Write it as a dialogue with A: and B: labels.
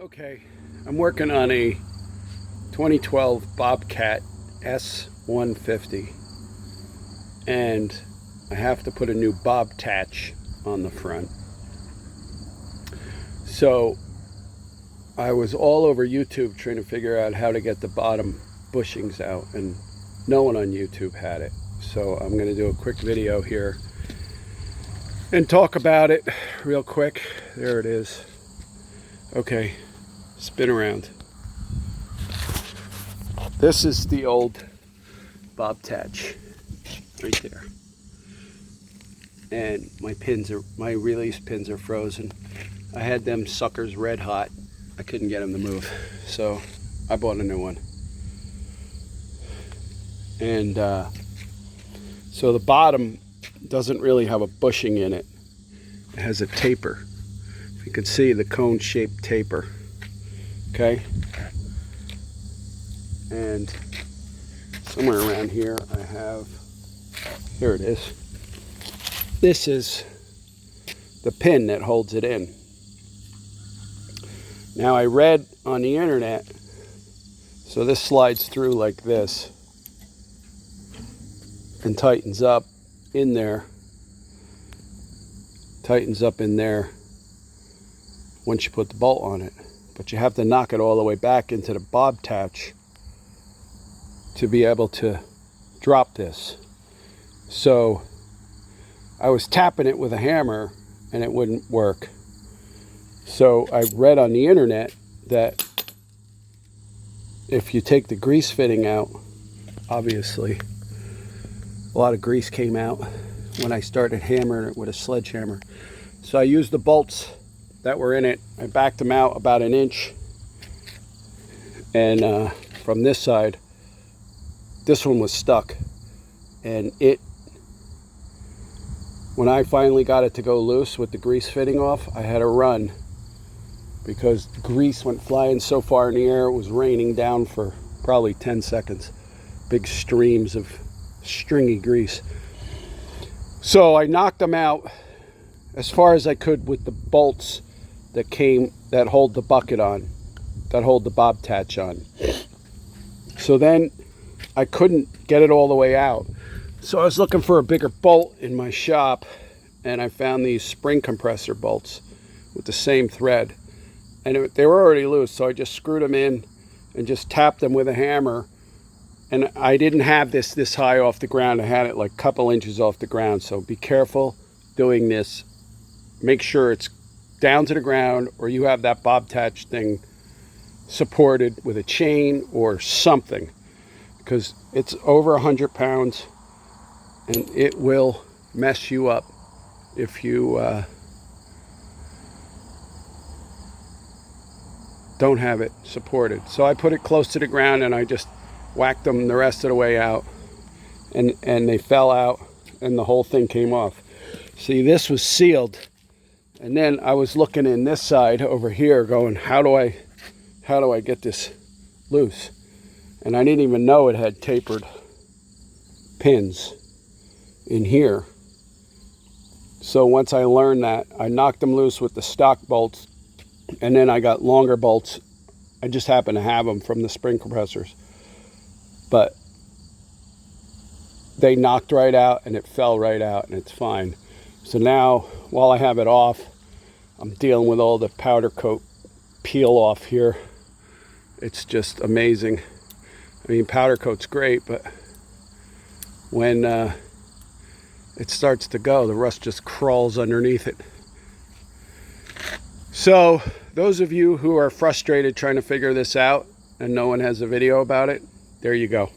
A: Okay, I'm working on a 2012 Bobcat S150 and I have to put a new Bobtatch on the front. So I was all over YouTube trying to figure out how to get the bottom bushings out, and no one on YouTube had it. So I'm going to do a quick video here and talk about it real quick. There it is. Okay, spin around. This is the old Bobtatch right there, and my release pins are frozen. I had them suckers red hot. I couldn't get them to move, so I bought a new one. And so the bottom doesn't really have a bushing in it. It has a taper. You can see the cone-shaped taper. Okay, and somewhere around here I have, here it is. This is the pin that holds it in. Now I read on the internet, so this slides through like this and tightens up in there. Tightens up in there once you put the bolt on it. But you have to knock it all the way back into the Bobtatch to be able to drop this. So I was tapping it with a hammer and it wouldn't work. So I read on the internet that if you take the grease fitting out, obviously a lot of grease came out when I started hammering it with a sledgehammer. So I used the bolts that were in it. I backed them out about an inch, and from this side, this one was stuck, and when I finally got it to go loose with the grease fitting off, I had to run because grease went flying so far in the air. It was raining down for probably 10 seconds, big streams of stringy grease. So I knocked them out as far as I could with the bolts that hold the bucket on, that hold the Bobtatch on. So then I couldn't get it all the way out. So I was looking for a bigger bolt in my shop, and I found these spring compressor bolts with the same thread. And they were already loose, so I just screwed them in and just tapped them with a hammer. And I didn't have this high off the ground. I had it like a couple inches off the ground. So be careful doing this. Make sure it's down to the ground, or you have that Bobtatch thing supported with a chain or something, because it's over 100 pounds and it will mess you up if you don't have it supported. So I put it close to the ground and I just whacked them the rest of the way out, and they fell out and the whole thing came off. See, this was sealed. And then I was looking in this side over here going, how do I get this loose? And I didn't even know it had tapered pins in here. So once I learned that, I knocked them loose with the stock bolts, and then I got longer bolts. I just happened to have them from the spring compressors. But they knocked right out and it fell right out, and it's fine. So now, while I have it off, I'm dealing with all the powder coat peel off here. It's just amazing. I mean, powder coat's great, but when it starts to go, the rust just crawls underneath it. So those of you who are frustrated trying to figure this out and no one has a video about it, there you go.